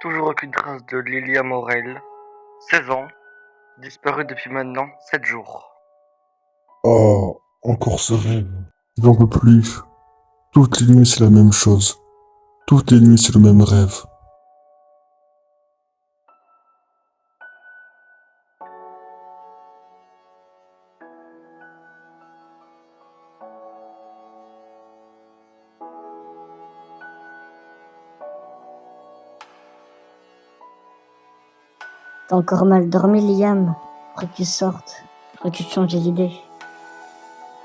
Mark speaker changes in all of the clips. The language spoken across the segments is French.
Speaker 1: Toujours aucune trace de Lilia Morel, 16 ans, disparue depuis maintenant 7 jours.
Speaker 2: Oh, encore ce rêve. J'en peux plus. Toutes les nuits, c'est la même chose. Toutes les nuits, c'est le même rêve.
Speaker 3: T'as encore mal dormi, Liam? Faut que tu sortes. Faut que tu te changes les idées.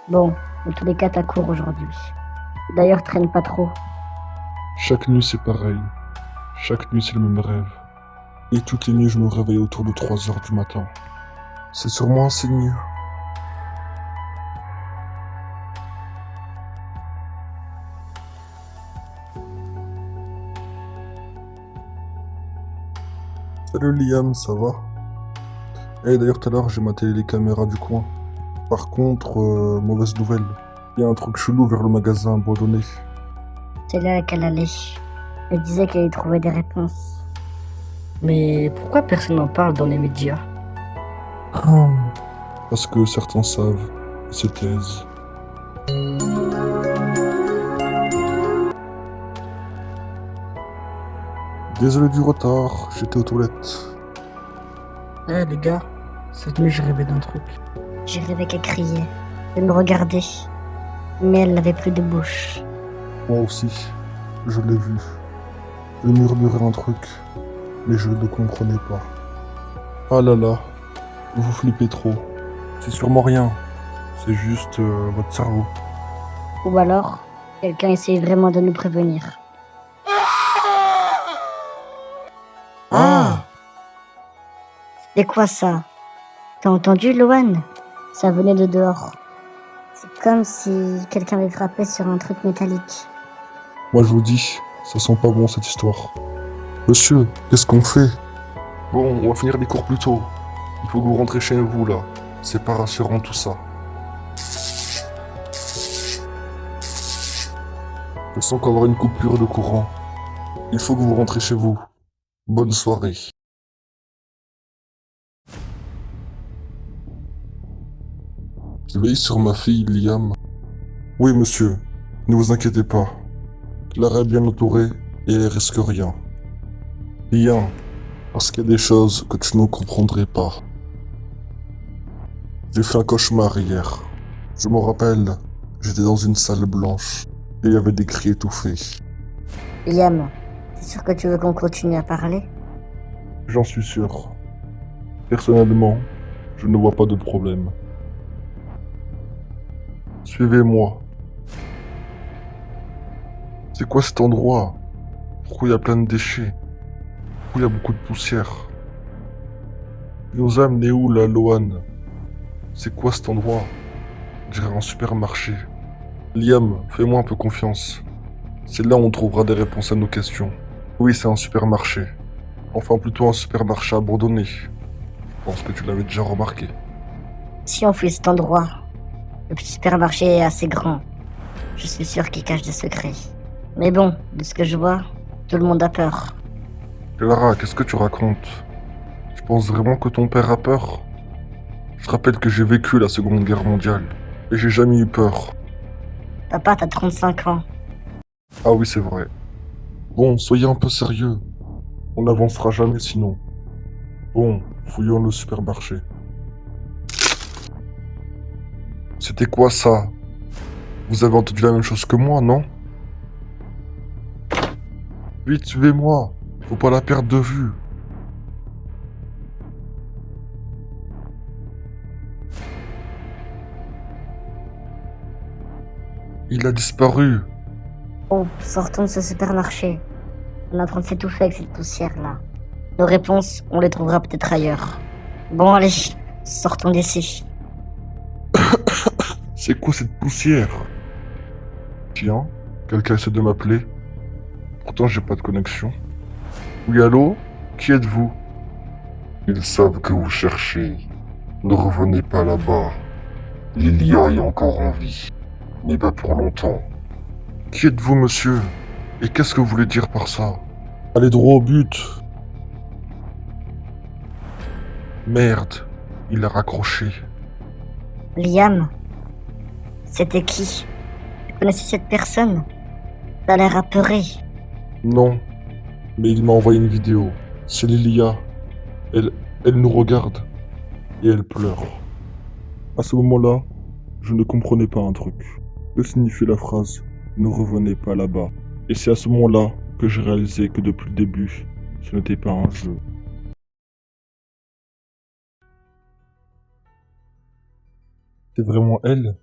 Speaker 3: Bon, dans tous les cas, t'as cours aujourd'hui. D'ailleurs, traîne pas trop.
Speaker 2: Chaque nuit, c'est pareil. Chaque nuit, c'est le même rêve. Et toutes les nuits, je me réveille autour de 3 heures du matin. C'est sûrement un signe. Salut Liam, ça va? D'ailleurs, tout à l'heure, j'ai maté les caméras du coin. Par contre, mauvaise nouvelle. Il y a un truc chelou vers le magasin abandonné.
Speaker 3: C'est là qu'elle allait. Elle disait qu'elle allait trouver des réponses.
Speaker 4: Mais pourquoi personne n'en parle dans les médias?
Speaker 2: Parce que certains savent et se taisent. Désolé du retard, j'étais aux toilettes.
Speaker 4: Les gars, cette nuit j'ai rêvé d'un truc.
Speaker 3: J'ai rêvé qu'elle criait. Elle me regardait. Mais elle n'avait plus de bouche.
Speaker 2: Moi aussi, je l'ai vu. Je murmurais un truc, mais je ne le comprenais pas. Ah là là, vous flippez trop. C'est sûrement rien. C'est juste votre cerveau.
Speaker 3: Ou alors, quelqu'un essaye vraiment de nous prévenir.
Speaker 2: Ah!
Speaker 3: C'est quoi ça? T'as entendu, Loan? Ça venait de dehors. C'est comme si quelqu'un avait frappé sur un truc métallique.
Speaker 2: Moi je vous dis, ça sent pas bon cette histoire. Monsieur, qu'est-ce qu'on fait? Bon, on va finir les cours plus tôt. Il faut que vous rentrez chez vous là. C'est pas rassurant tout ça. Je sens qu'on va avoir une coupure de courant. Il faut que vous rentrez chez vous. Bonne soirée. Je veille sur ma fille, Liam. Oui, monsieur. Ne vous inquiétez pas. Clara est bien entourée et elle risque rien. Rien. Parce qu'il y a des choses que tu ne comprendrais pas. J'ai fait un cauchemar hier. Je me rappelle, j'étais dans une salle blanche et il y avait des cris étouffés.
Speaker 3: Liam, t'es sûr que tu veux qu'on continue à parler?
Speaker 2: J'en suis sûr. Personnellement, je ne vois pas de problème. Suivez-moi. C'est quoi cet endroit? Pourquoi il y a plein de déchets? Pourquoi il y a beaucoup de poussière? Il nous a amené où là, Loan? C'est quoi cet endroit? On dirait un supermarché. Liam, fais-moi un peu confiance. C'est là où on trouvera des réponses à nos questions. Oui, c'est un supermarché. Enfin, plutôt un supermarché abandonné. Je pense que tu l'avais déjà remarqué.
Speaker 3: Si on fouille cet endroit, le petit supermarché est assez grand. Je suis sûr qu'il cache des secrets. Mais bon, de ce que je vois, tout le monde a peur.
Speaker 2: Clara, qu'est-ce que tu racontes? Tu penses vraiment que ton père a peur? Je te rappelle que j'ai vécu la Seconde Guerre mondiale. Et j'ai jamais eu peur.
Speaker 3: Papa, t'as 35 ans.
Speaker 2: Ah oui, c'est vrai. Bon, soyez un peu sérieux. On n'avancera jamais sinon. Bon, fouillons le supermarché. C'était quoi ça? Vous avez entendu la même chose que moi, non? Vite, suivez-moi. Faut pas la perdre de vue. Il a disparu.
Speaker 3: Oh, sortons de ce supermarché. On est en train de s'étouffer avec cette poussière-là. Nos réponses, on les trouvera peut-être ailleurs. Bon, allez, sortons d'ici.
Speaker 2: C'est quoi cette poussière? Tiens, quelqu'un essaie de m'appeler. Pourtant, j'ai pas de connexion. Oui, allô? Qui êtes-vous? Ils savent que vous cherchez. Ne revenez pas là-bas. Lilia est encore en vie. Mais pas pour longtemps. Qui êtes-vous, monsieur? Et qu'est-ce que vous voulez dire par ça? Allez droit au but. Merde, il a raccroché.
Speaker 3: Liam, c'était qui? Tu connaissais cette personne? T'as l'air apeuré.
Speaker 2: Non, mais il m'a envoyé une vidéo. C'est Lilia. Elle nous regarde et elle pleure. À ce moment-là, je ne comprenais pas un truc. Que signifie la phrase « Ne revenez pas là-bas » ? Et c'est à ce moment-là que j'ai réalisé que depuis le début, ce n'était pas un jeu. C'est vraiment elle?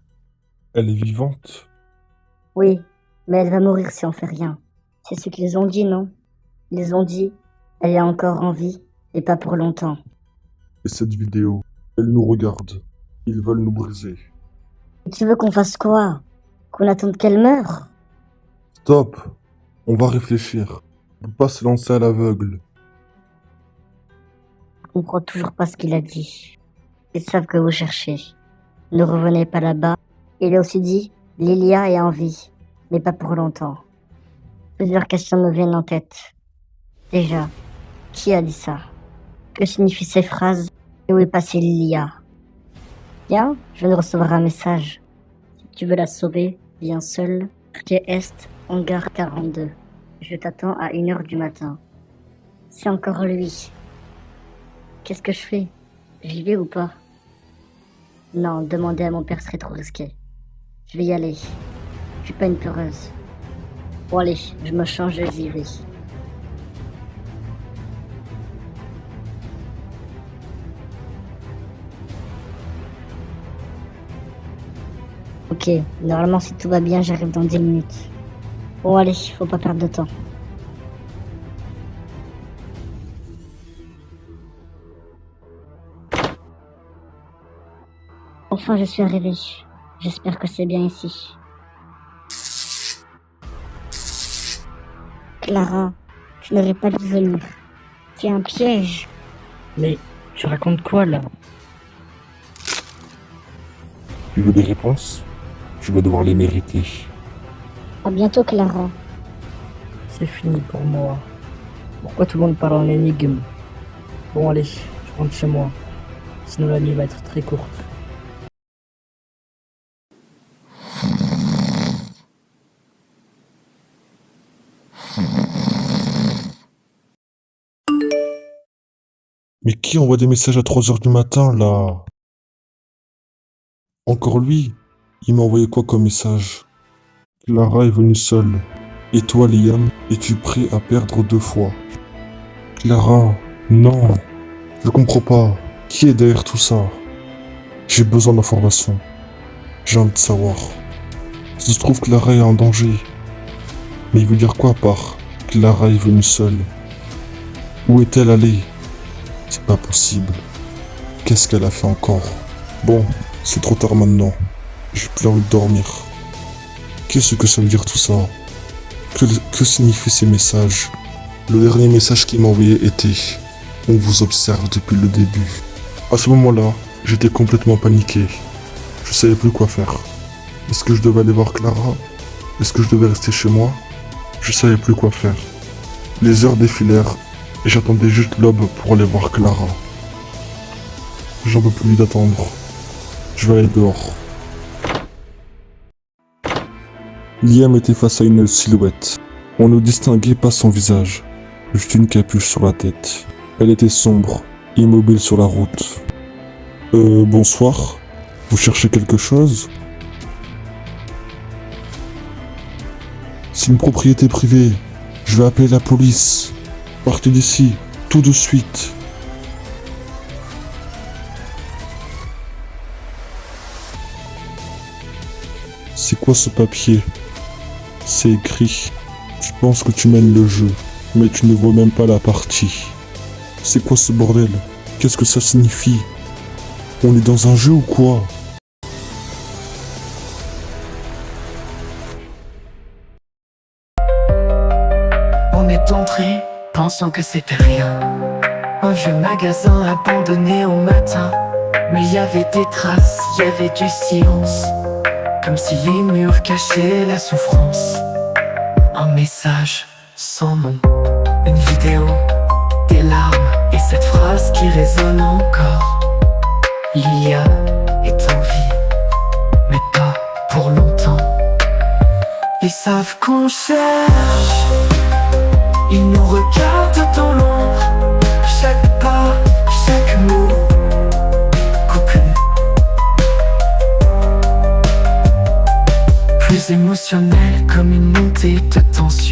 Speaker 2: Elle est vivante?
Speaker 3: Oui, mais elle va mourir si on fait rien. C'est ce qu'ils ont dit, non? Ils ont dit, elle est encore en vie, et pas pour longtemps.
Speaker 2: Et cette vidéo, elle nous regarde. Ils veulent nous briser.
Speaker 3: Et tu veux qu'on fasse quoi? Qu'on attende qu'elle meure?
Speaker 2: Stop! On va réfléchir. On peut pas se lancer à l'aveugle.
Speaker 3: Je comprends toujours pas ce qu'il a dit. Ils savent que vous cherchez. Ne revenez pas là-bas. Il a aussi dit, Lilia est en vie, mais pas pour longtemps. Plusieurs questions me viennent en tête. Déjà, qui a dit ça? Que signifient ces phrases? Et où est passée Lilia? Bien, je viens de recevoir un message. Si tu veux la sauver, viens seul. Quartier Est, hangar 42. Je t'attends à 1h du matin. C'est encore lui. Qu'est-ce que je fais? J'y vais ou pas? Non, demander à mon père serait trop risqué. Je vais y aller. Je suis pas une peureuse. Bon allez, je me change et j'y vais. Ok, normalement si tout va bien, j'arrive dans 10 minutes. Bon allez, faut pas perdre de temps. Enfin, je suis arrivé. J'espère que c'est bien ici. Clara, tu n'aurais pas dû venir. C'est un piège.
Speaker 4: Mais tu racontes quoi là?
Speaker 2: Tu veux des réponses? Tu vas devoir les mériter.
Speaker 3: À bientôt, Clara.
Speaker 4: C'est fini pour moi. Pourquoi tout le monde parle en énigme? Bon allez, je rentre chez moi. Sinon la nuit va être très courte.
Speaker 2: Mais qui envoie des messages à 3h du matin, là? Encore lui? Il m'a envoyé quoi comme message? Clara est venue seule. Et toi, Liam, es-tu prêt à perdre 2 fois? Clara, non. Je comprends pas. Qui est derrière tout ça? J'ai besoin d'informations. J'ai envie de savoir. Ça se trouve, Clara est en danger. Mais il veut dire quoi par Clara est venue seule? Où est-elle allée? C'est pas possible. Qu'est-ce qu'elle a fait encore? Bon, c'est trop tard maintenant. J'ai plus envie de dormir. Qu'est-ce que ça veut dire tout ça? Que signifient ces messages? Le dernier message qu'il m'a envoyé était « On vous observe depuis le début ». À ce moment-là, j'étais complètement paniqué. Je savais plus quoi faire. Est-ce que je devais aller voir Clara? Est-ce que je devais rester chez moi? Je savais plus quoi faire. Les heures défilèrent et j'attendais juste l'aube pour aller voir Clara. J'en peux plus d'attendre. Je vais aller dehors. Liam était face à une silhouette. On ne distinguait pas son visage, juste une capuche sur la tête. Elle était sombre, immobile sur la route. Bonsoir. Vous cherchez quelque chose? C'est une propriété privée. Je vais appeler la police. Partez d'ici, tout de suite. C'est quoi ce papier? C'est écrit. Tu penses que tu mènes le jeu, mais tu ne vois même pas la partie. C'est quoi ce bordel? Qu'est-ce que ça signifie? On est dans un jeu ou quoi?
Speaker 5: On est entré, pensant que c'était rien. Un vieux magasin abandonné au matin. Mais il y avait des traces, il y avait du silence. Comme si les murs cachaient la souffrance. Un message sans nom, une vidéo des larmes et cette phrase qui résonne encore. Lilia est en vie, mais pas pour longtemps. Ils savent qu'on cherche, ils nous regardent dans l'ombre. Chaque pas, chaque mot coupé. Plus émotionnel comme une montée de tension.